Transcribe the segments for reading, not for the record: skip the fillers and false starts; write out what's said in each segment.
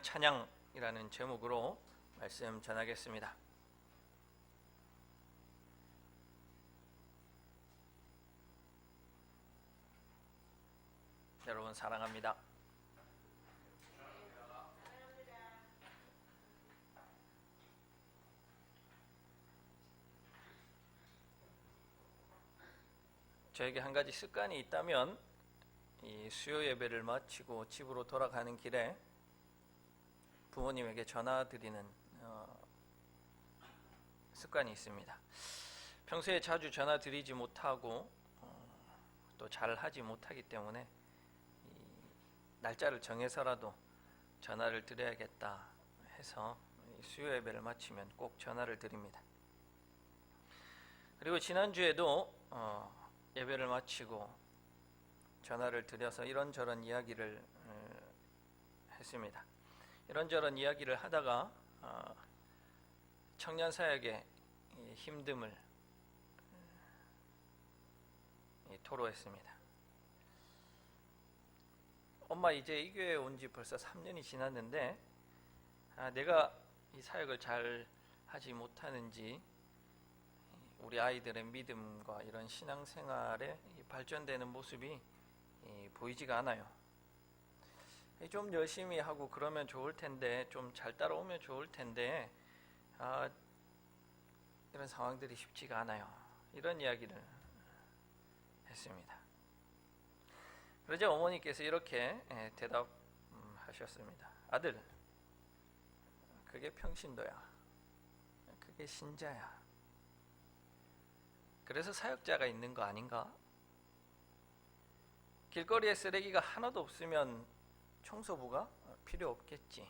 찬양이라는 제목으로 말씀 전하겠습니다. 여러분 사랑합니다. 저에게 한 가지 습관이 있다면 이 수요 예배를 마치고 집으로 돌아가는 길에 부모님에게 전화드리는 습관이 있습니다. 평소에 자주 전화드리지 못하고 또 잘하지 못하기 때문에 날짜를 정해서라도 전화를 드려야겠다 해서 수요 예배를 마치면 꼭 전화를 드립니다. 그리고 지난주에도 예배를 마치고 전화를 드려서 이런저런 이야기를 했습니다. 이런저런 이야기를 하다가 청년 사역의 힘듦을 토로했습니다. 엄마 이제 이 교회에 온 지 벌써 3년이 지났는데 내가 이 사역을 잘 하지 못하는지 우리 아이들의 믿음과 이런 신앙생활에 발전되는 모습이 보이지가 않아요. 좀 열심히 하고 그러면 좋을 텐데, 좀 잘 따라오면 좋을 텐데 이런 상황들이 쉽지가 않아요. 이런 이야기를 했습니다. 그러자 어머니께서 이렇게 대답하셨습니다. 아들, 그게 평신도야. 그게 신자야. 그래서 사역자가 있는 거 아닌가? 길거리에 쓰레기가 하나도 없으면 청소부가 필요 없겠지.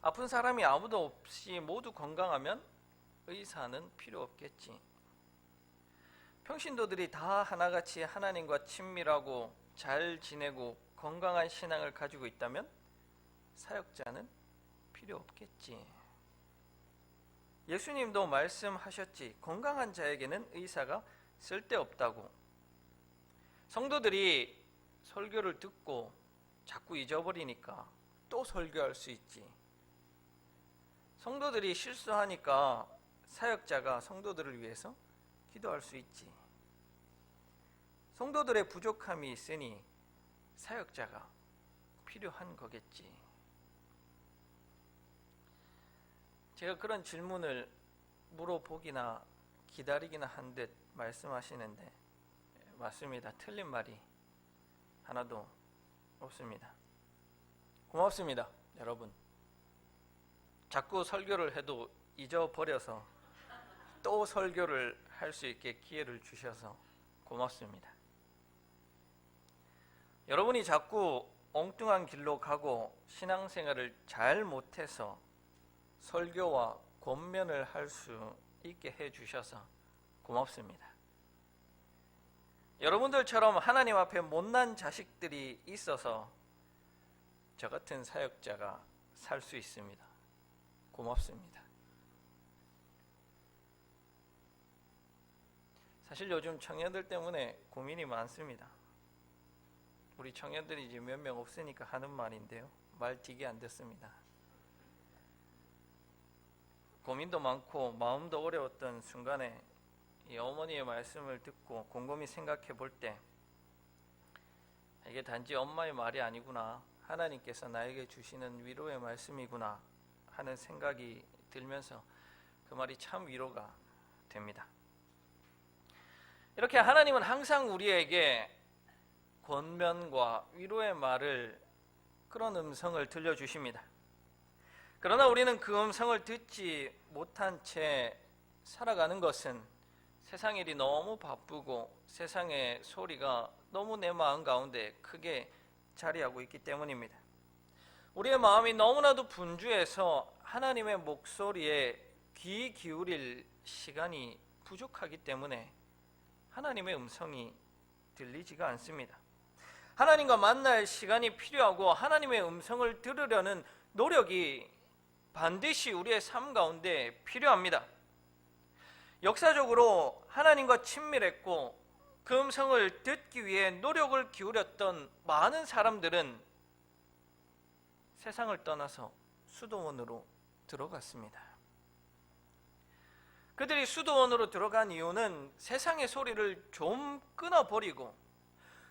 아픈 사람이 아무도 없이 모두 건강하면 의사는 필요 없겠지. 평신도들이 다 하나같이 하나님과 친밀하고 잘 지내고 건강한 신앙을 가지고 있다면 사역자는 필요 없겠지. 예수님도 말씀하셨지. 건강한 자에게는 의사가 쓸데없다고. 성도들이 설교를 듣고 자꾸 잊어버리니까 또 설교할 수 있지. 성도들이 실수하니까 사역자가 성도들을 위해서 기도할 수 있지. 성도들의 부족함이 있으니 사역자가 필요한 거겠지. 제가 그런 질문을 물어보기나 기다리기나 한 듯 말씀하시는데 맞습니다. 틀린 말이 하나도 없습니다. 고맙습니다, 여러분. 자꾸 설교를 해도 잊어버려서 또 설교를 할 수 있게 기회를 주셔서 고맙습니다. 여러분이 자꾸 엉뚱한 길로 가고 신앙생활을 잘 못해서 설교와 권면을 할 수 있게 해주셔서 고맙습니다. 여러분들처럼 하나님 앞에 못난 자식들이 있어서 저 같은 사역자가 살 수 있습니다. 고맙습니다. 사실 요즘 청년들 때문에 고민이 많습니다. 우리 청년들이 이제 몇 명 없으니까 하는 말인데요. 말 되게 안 듣습니다. 고민도 많고 마음도 어려웠던 순간에 이 어머니의 말씀을 듣고 곰곰이 생각해 볼 때 이게 단지 엄마의 말이 아니구나, 하나님께서 나에게 주시는 위로의 말씀이구나 하는 생각이 들면서 그 말이 참 위로가 됩니다. 이렇게 하나님은 항상 우리에게 권면과 위로의 말을, 그런 음성을 들려주십니다. 그러나 우리는 그 음성을 듣지 못한 채 살아가는 것은 세상 일이 너무 바쁘고 세상의 소리가 너무 내 마음 가운데 크게 자리하고 있기 때문입니다. 우리의 마음이 너무나도 분주해서 하나님의 목소리에 귀 기울일 시간이 부족하기 때문에 하나님의 음성이 들리지가 않습니다. 하나님과 만날 시간이 필요하고 하나님의 음성을 들으려는 노력이 반드시 우리의 삶 가운데 필요합니다. 역사적으로 하나님과 친밀했고 그 음성을 듣기 위해 노력을 기울였던 많은 사람들은 세상을 떠나서 수도원으로 들어갔습니다. 그들이 수도원으로 들어간 이유는 세상의 소리를 좀 끊어버리고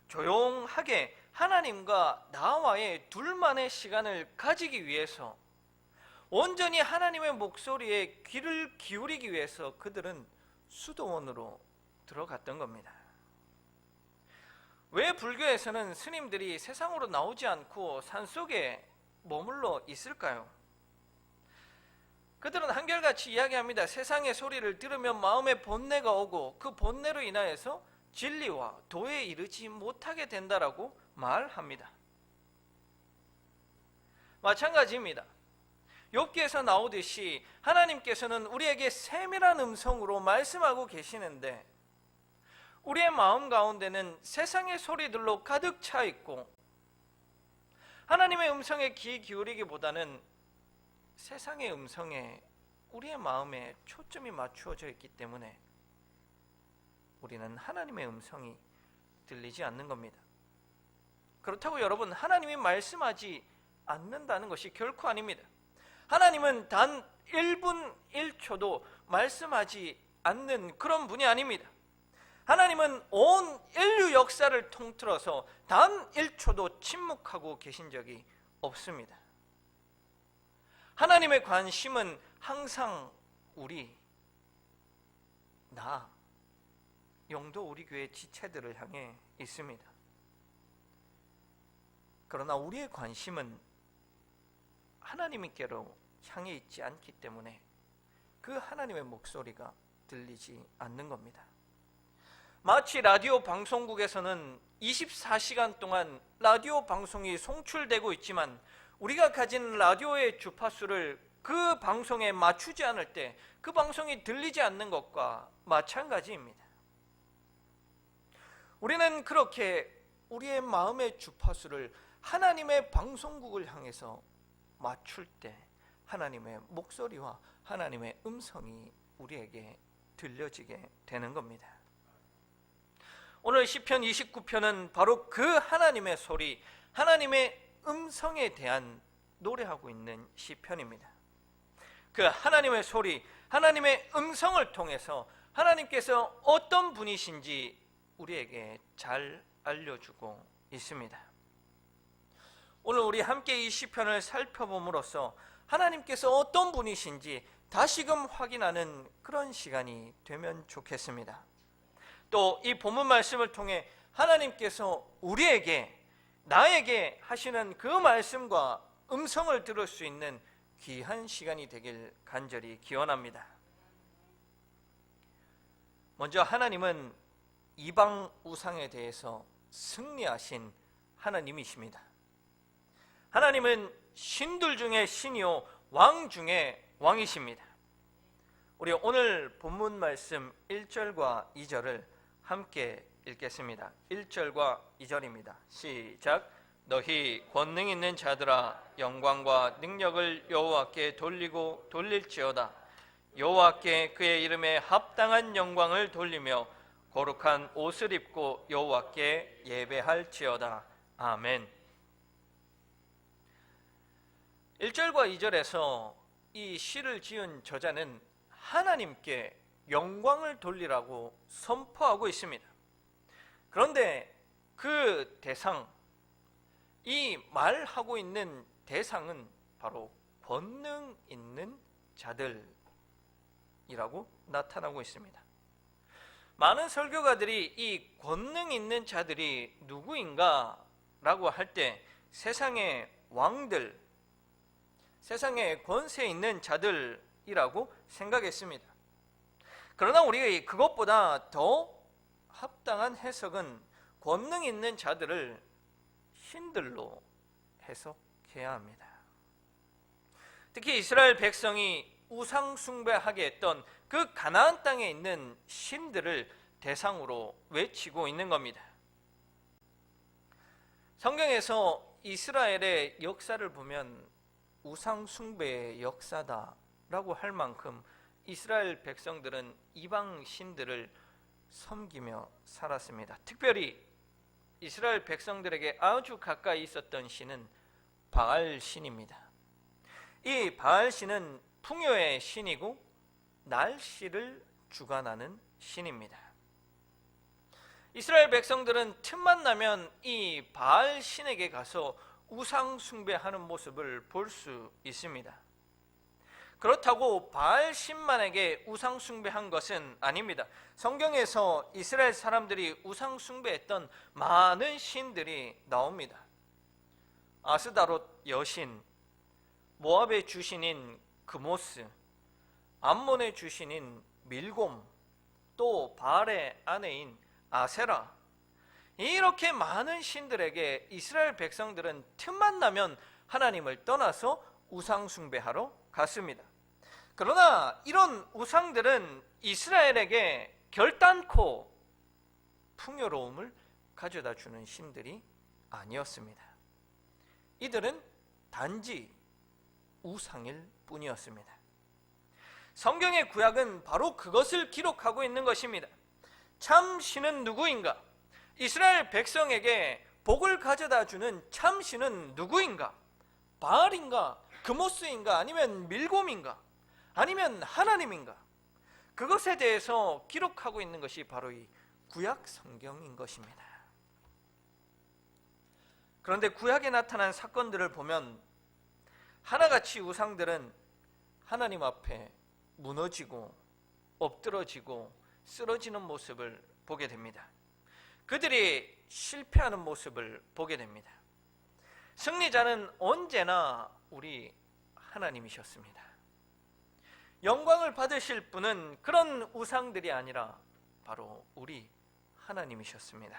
조용하게 하나님과 나와의 둘만의 시간을 가지기 위해서, 온전히 하나님의 목소리에 귀를 기울이기 위해서 그들은 수도원으로 들어갔던 겁니다. 왜 불교에서는 스님들이 세상으로 나오지 않고 산속에 머물러 있을까요? 그들은 한결같이 이야기합니다. 세상의 소리를 들으면 마음에 본뇌가 오고 그 본뇌로 인하여서 진리와 도에 이르지 못하게 된다라고 말합니다. 마찬가지입니다. 욥기에서 나오듯이 하나님께서는 우리에게 세밀한 음성으로 말씀하고 계시는데 우리의 마음 가운데는 세상의 소리들로 가득 차 있고 하나님의 음성에 귀 기울이기보다는 세상의 음성에 우리의 마음에 초점이 맞추어져 있기 때문에 우리는 하나님의 음성이 들리지 않는 겁니다. 그렇다고 여러분, 하나님이 말씀하지 않는다는 것이 결코 아닙니다. 하나님은 단 1분 1초도 말씀하지 않는 그런 분이 아닙니다. 하나님은 온 인류 역사를 통틀어서 단 1초도 침묵하고 계신 적이 없습니다. 하나님의 관심은 항상 우리, 나, 영도 우리 교회 지체들을 향해 있습니다. 그러나 우리의 관심은 하나님께로 향해 있지 않기 때문에 그 하나님의 목소리가 들리지 않는 겁니다. 마치 라디오 방송국에서는 24시간 동안 라디오 방송이 송출되고 있지만 우리가 가진 라디오의 주파수를 그 방송에 맞추지 않을 때 그 방송이 들리지 않는 것과 마찬가지입니다. 우리는 그렇게 우리의 마음의 주파수를 하나님의 방송국을 향해서 맞출 때 하나님의 목소리와 하나님의 음성이 우리에게 들려지게 되는 겁니다. 오늘 시편 29편은 바로 그 하나님의 소리, 하나님의 음성에 대한 노래하고 있는 시편입니다. 그 하나님의 소리, 하나님의 음성을 통해서 하나님께서 어떤 분이신지 우리에게 잘 알려주고 있습니다. 오늘 우리 함께 이 시편을 살펴봄으로써 하나님께서 어떤 분이신지 다시금 확인하는 그런 시간이 되면 좋겠습니다. 또 이 본문 말씀을 통해 하나님께서 우리에게, 나에게 하시는 그 말씀과 음성을 들을 수 있는 귀한 시간이 되길 간절히 기원합니다. 먼저 하나님은 이방 우상에 대해서 승리하신 하나님이십니다. 하나님은 신들 중에 신이요 왕 중에 왕이십니다. 우리 오늘 본문 말씀 1절과 2절을 함께 읽겠습니다. 1절과 2절입니다. 시작. 너희 권능 있는 자들아, 영광과 능력을 여호와께 돌리고 돌릴지어다. 여호와께 그의 이름에 합당한 영광을 돌리며 거룩한 옷을 입고 여호와께 예배할지어다. 아멘. 1절과 2절에서 이 시를 지은 저자는 하나님께 영광을 돌리라고 선포하고 있습니다. 그런데 그 대상, 이 말하고 있는 대상은 바로 권능 있는 자들이라고 나타나고 있습니다. 많은 설교가들이 이 권능 있는 자들이 누구인가 라고 할 때 세상의 왕들, 세상에 권세 있는 자들이라고 생각했습니다. 그러나 우리가 그것보다 더 합당한 해석은 권능 있는 자들을 신들로 해석해야 합니다. 특히 이스라엘 백성이 우상 숭배하게 했던 그 가나안 땅에 있는 신들을 대상으로 외치고 있는 겁니다. 성경에서 이스라엘의 역사를 보면 우상 숭배의 역사다라고 할 만큼 이스라엘 백성들은 이방 신들을 섬기며 살았습니다. 특별히 이스라엘 백성들에게 아주 가까이 있었던 신은 바알 신입니다. 이 바알 신은 풍요의 신이고 날씨를 주관하는 신입니다. 이스라엘 백성들은 틈만 나면 이 바알 신에게 가서 우상 숭배하는 모습을 볼 수 있습니다. 그렇다고 바알 신만에게 우상 숭배한 것은 아닙니다. 성경에서 이스라엘 사람들이 우상 숭배했던 많은 신들이 나옵니다. 아스다롯 여신, 모압의 주신인 그모스, 암몬의 주신인 밀곰, 또 바알의 아내인 아세라, 이렇게 많은 신들에게 이스라엘 백성들은 틈만 나면 하나님을 떠나서 우상 숭배하러 갔습니다. 그러나 이런 우상들은 이스라엘에게 결단코 풍요로움을 가져다 주는 신들이 아니었습니다. 이들은 단지 우상일 뿐이었습니다. 성경의 구약은 바로 그것을 기록하고 있는 것입니다. 참 신은 누구인가? 이스라엘 백성에게 복을 가져다 주는 참 신은 누구인가? 바알인가? 그모스인가? 아니면 밀곰인가? 아니면 하나님인가? 그것에 대해서 기록하고 있는 것이 바로 이 구약 성경인 것입니다. 그런데 구약에 나타난 사건들을 보면 하나같이 우상들은 하나님 앞에 무너지고 엎드러지고 쓰러지는 모습을 보게 됩니다. 그들이 실패하는 모습을 보게 됩니다. 승리자는 언제나 우리 하나님이셨습니다. 영광을 받으실 분은 그런 우상들이 아니라 바로 우리 하나님이셨습니다.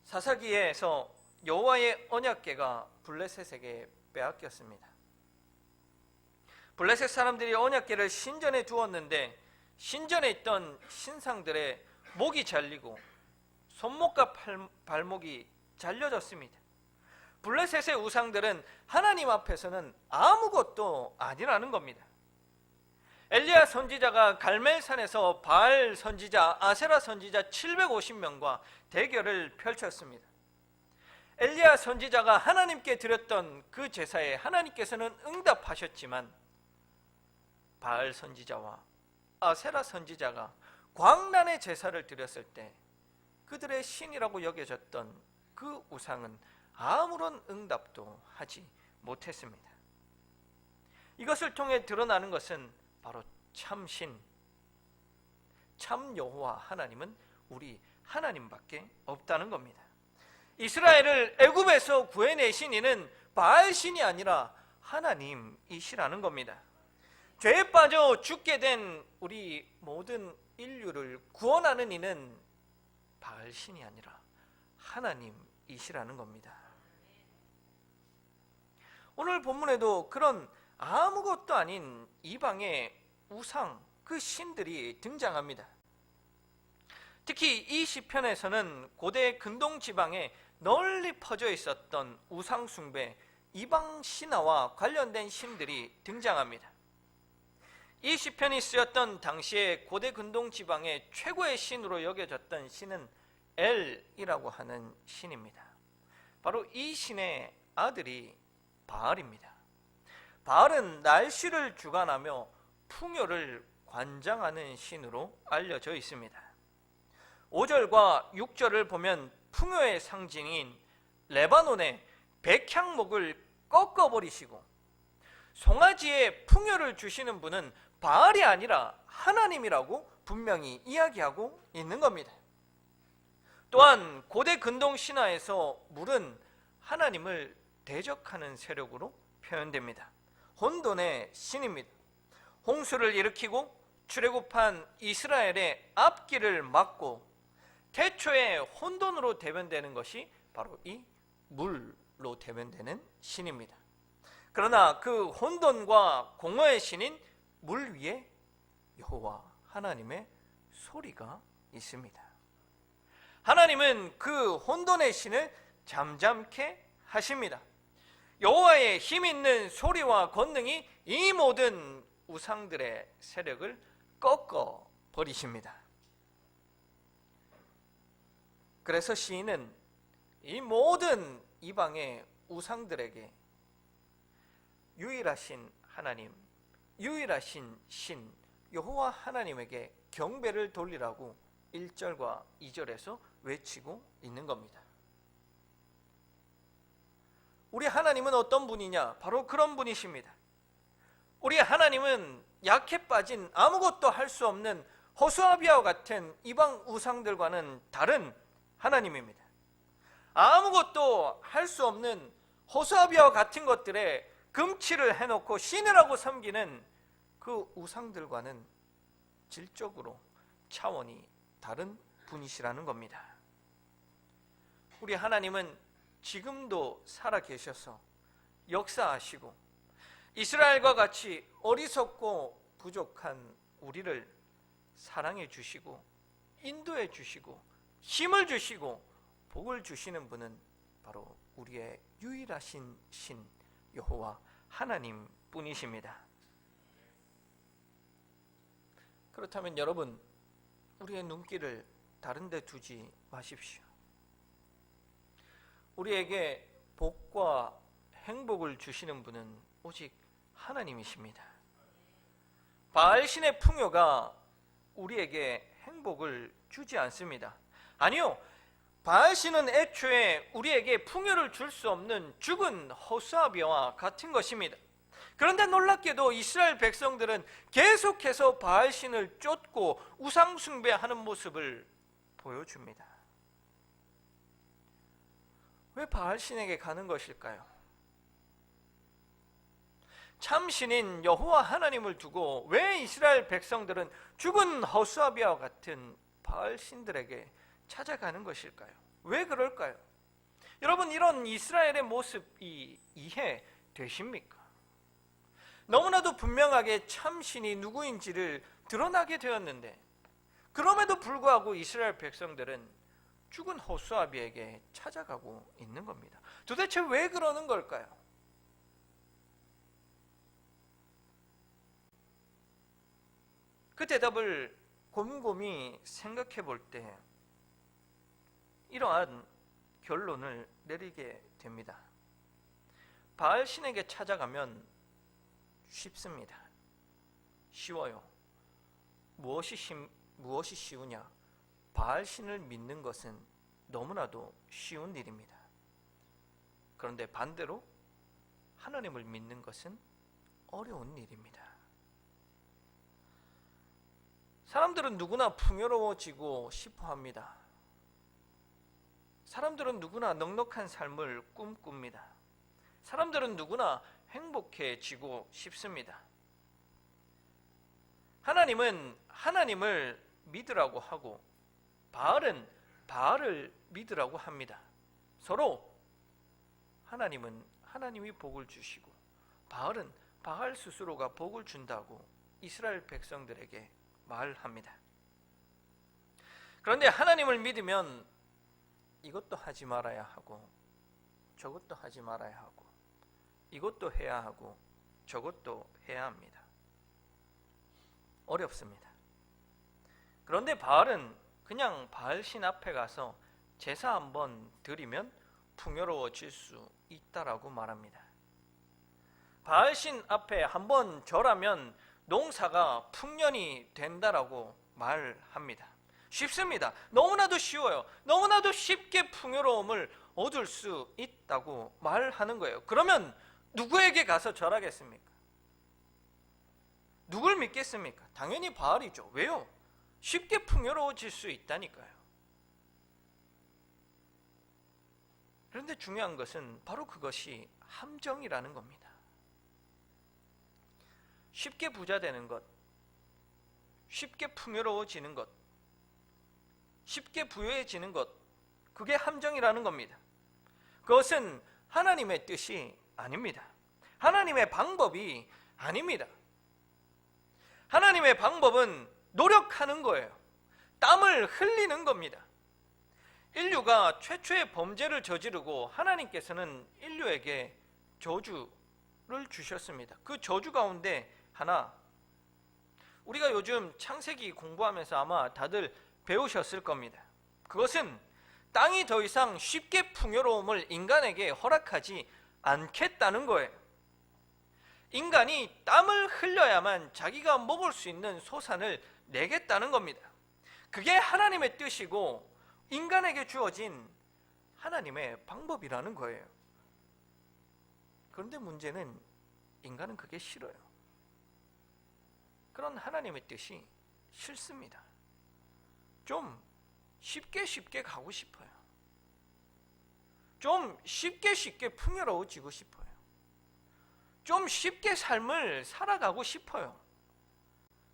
사사기에서 여호와의 언약궤가 블레셋에게 빼앗겼습니다. 블레셋 사람들이 언약궤를 신전에 두었는데 신전에 있던 신상들의 목이 잘리고 손목과 발목이 잘려졌습니다. 블레셋의 우상들은 하나님 앞에서는 아무것도 아니라는 겁니다. 엘리야 선지자가 갈멜산에서 바알 선지자, 아세라 선지자 750명과 대결을 펼쳤습니다. 엘리야 선지자가 하나님께 드렸던 그 제사에 하나님께서는 응답하셨지만 바알 선지자와 아세라 선지자가 광란의 제사를 드렸을 때 그들의 신이라고 여겨졌던 그 우상은 아무런 응답도 하지 못했습니다. 이것을 통해 드러나는 것은 바로 참신, 참 여호와 하나님은 우리 하나님밖에 없다는 겁니다. 이스라엘을 애굽에서 구해내신 이는 바알신이 아니라 하나님이시라는 겁니다. 죄에 빠져 죽게 된 우리 모든 인류를 구원하는 이는 바알신이 아니라 하나님이시라는 겁니다. 오늘 본문에도 그런 아무것도 아닌 이방의 우상, 그 신들이 등장합니다. 특히 이 시편에서는 고대 근동 지방에 널리 퍼져 있었던 우상 숭배, 이방 신화와 관련된 신들이 등장합니다. 이 시편이 쓰였던 당시에 고대 근동 지방의 최고의 신으로 여겨졌던 신은 엘이라고 하는 신입니다. 바로 이 신의 아들이 바알입니다. 바알은 날씨를 주관하며 풍요를 관장하는 신으로 알려져 있습니다. 5절과 6절을 보면 풍요의 상징인 레바논의 백향목을 꺾어버리시고 송아지에 풍요를 주시는 분은 바알이 아니라 하나님이라고 분명히 이야기하고 있는 겁니다. 또한 고대 근동 신화에서 물은 하나님을 대적하는 세력으로 표현됩니다. 혼돈의 신입니다. 홍수를 일으키고 출애굽한 이스라엘의 앞길을 막고 태초에 혼돈으로 대변되는 것이 바로 이 물로 대변되는 신입니다. 그러나 그 혼돈과 공허의 신인 물 위에 여호와 하나님의 소리가 있습니다. 하나님은 그 혼돈의 신을 잠잠케 하십니다. 여호와의 힘 있는 소리와 권능이 이 모든 우상들의 세력을 꺾어 버리십니다. 그래서 시인은 이 모든 이방의 우상들에게 유일하신 하나님, 유일하신 신 여호와 하나님에게 경배를 돌리라고 1절과 2절에서 외치고 있는 겁니다. 우리 하나님은 어떤 분이냐? 바로 그런 분이십니다. 우리 하나님은 약해 빠진 아무것도 할 수 없는 호수아비아와 같은 이방 우상들과는 다른 하나님입니다. 아무것도 할 수 없는 호수아비아와 같은 것들에 금치를 해놓고 신이라고 섬기는 그 우상들과는 질적으로 차원이 다른 분이시라는 겁니다. 우리 하나님은 지금도 살아계셔서 역사하시고 이스라엘과 같이 어리석고 부족한 우리를 사랑해 주시고 인도해 주시고 힘을 주시고 복을 주시는 분은 바로 우리의 유일하신 신 여호와 하나님 뿐이십니다. 그렇다면 여러분, 우리의 눈길을 다른 데 두지 마십시오. 우리에게 복과 행복을 주시는 분은 오직 하나님이십니다. 바알신의 풍요가 우리에게 행복을 주지 않습니다. 아니요, 바알신은 애초에 우리에게 풍요를 줄 수 없는 죽은 호수아비아와 같은 것입니다. 그런데 놀랍게도 이스라엘 백성들은 계속해서 바알신을 쫓고 우상 숭배하는 모습을 보여줍니다. 왜 바알신에게 가는 것일까요? 참신인 여호와 하나님을 두고 왜 이스라엘 백성들은 죽은 호수아비아와 같은 바알신들에게 찾아가는 것일까요? 왜 그럴까요? 여러분, 이런 이스라엘의 모습이 이해되십니까? 너무나도 분명하게 참신이 누구인지를 드러나게 되었는데 그럼에도 불구하고 이스라엘 백성들은 죽은 호수아비에게 찾아가고 있는 겁니다. 도대체 왜 그러는 걸까요? 그 대답을 곰곰이 생각해 볼 때 이러한 결론을 내리게 됩니다. 바알신에게 찾아가면 쉽습니다. 쉬워요. 무엇이 쉬우냐? 바알신을 믿는 것은 너무나도 쉬운 일입니다. 그런데 반대로 하나님을 믿는 것은 어려운 일입니다. 사람들은 누구나 풍요로워지고 싶어 합니다. 사람들은 누구나 넉넉한 삶을 꿈꿉니다. 사람들은 누구나 행복해지고 싶습니다. 하나님은 하나님을 믿으라고 하고 바알은 바알을 믿으라고 합니다. 서로 하나님은 하나님이 복을 주시고 바알은 바알 스스로가 복을 준다고 이스라엘 백성들에게 말합니다. 그런데 하나님을 믿으면 이것도 하지 말아야 하고 저것도 하지 말아야 하고 이것도 해야 하고 저것도 해야 합니다. 어렵습니다. 그런데 바알은 그냥 바알신 앞에 가서 제사 한번 드리면 풍요로워질 수 있다라고 말합니다. 바알신 앞에 한번 절하면 농사가 풍년이 된다라고 말합니다. 쉽습니다. 너무나도 쉬워요. 너무나도 쉽게 풍요로움을 얻을 수 있다고 말하는 거예요. 그러면 누구에게 가서 절하겠습니까? 누굴 믿겠습니까? 당연히 바알이죠. 왜요? 쉽게 풍요로워질 수 있다니까요. 그런데 중요한 것은 바로 그것이 함정이라는 겁니다. 쉽게 부자 되는 것, 쉽게 풍요로워지는 것, 쉽게 부유해지는 것, 그게 함정이라는 겁니다. 그것은 하나님의 뜻이 아닙니다. 하나님의 방법이 아닙니다. 하나님의 방법은 노력하는 거예요. 땀을 흘리는 겁니다. 인류가 최초의 범죄를 저지르고 하나님께서는 인류에게 저주를 주셨습니다. 그 저주 가운데 하나, 우리가 요즘 창세기 공부하면서 아마 다들 배우셨을 겁니다. 그것은 땅이 더 이상 쉽게 풍요로움을 인간에게 허락하지 않겠다는 거예요. 인간이 땀을 흘려야만 자기가 먹을 수 있는 소산을 내겠다는 겁니다. 그게 하나님의 뜻이고 인간에게 주어진 하나님의 방법이라는 거예요. 그런데 문제는 인간은 그게 싫어요. 그런 하나님의 뜻이 싫습니다. 좀 쉽게 가고 싶어요. 좀 쉽게 풍요로워지고 싶어요. 좀 쉽게 삶을 살아가고 싶어요.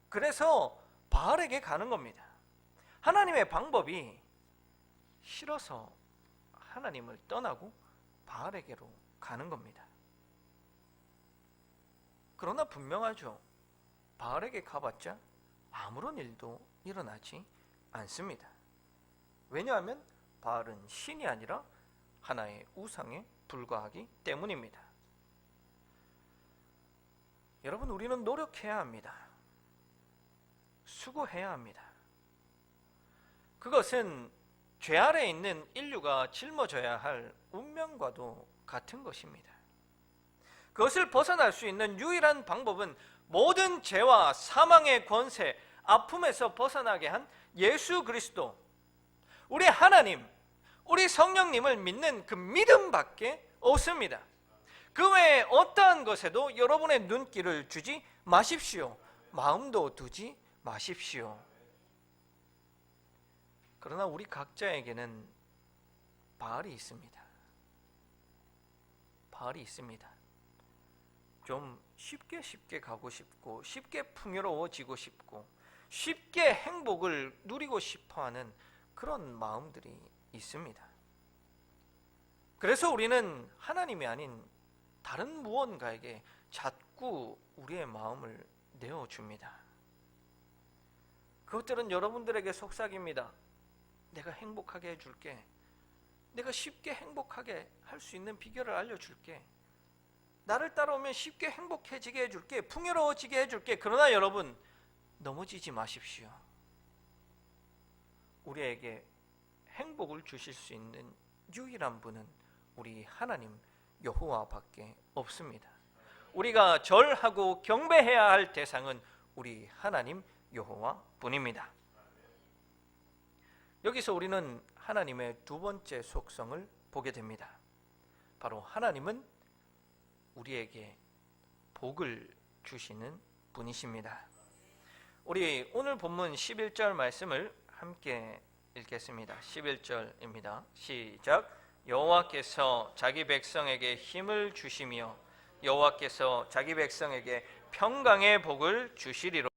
그래서 바알에게 가는 겁니다. 하나님의 방법이 싫어서 하나님을 떠나고 바알에게로 가는 겁니다. 그러나 분명하죠. 바알에게 가봤자 아무런 일도 일어나지 않습니다. 왜냐하면 바알은 신이 아니라 하나의 우상에 불과하기 때문입니다. 여러분, 우리는 노력해야 합니다. 수고해야 합니다. 그것은 죄 아래에 있는 인류가 짊어져야 할 운명과도 같은 것입니다. 그것을 벗어날 수 있는 유일한 방법은 모든 죄와 사망의 권세, 아픔에서 벗어나게 한 예수 그리스도, 우리 하나님, 우리 성령님을 믿는 그 믿음밖에 없습니다. 그 외에 어떠한 것에도 여러분의 눈길을 주지 마십시오. 마음도 두지 마십시오. 그러나 우리 각자에게는 바알이 있습니다. 바알이 있습니다. 좀 쉽게 가고 싶고, 쉽게 풍요로워지고 싶고, 쉽게 행복을 누리고 싶어하는 그런 마음들이 있습니다. 그래서 우리는 하나님이 아닌 다른 무언가에게 자꾸 우리의 마음을 내어줍니다. 그것들은 여러분들에게 속삭입니다. 내가 행복하게 해줄게. 내가 쉽게 행복하게 할 수 있는 비결을 알려줄게. 나를 따라오면 쉽게 행복해지게 해줄게. 풍요로워지게 해줄게. 그러나 여러분, 넘어지지 마십시오. 우리에게 행복을 주실 수 있는 유일한 분은 우리 하나님 여호와밖에 없습니다. 우리가 절하고 경배해야 할 대상은 우리 하나님 여호와뿐입니다. 여기서 우리는 하나님의 두 번째 속성을 보게 됩니다. 바로 하나님은 우리에게 복을 주시는 분이십니다. 우리 오늘 본문 11절 말씀을 함께 읽겠습니다. 11절입니다. 시작. 여호와께서 자기 백성에게 힘을 주시며 여호와께서 자기 백성에게 평강의 복을 주시리로.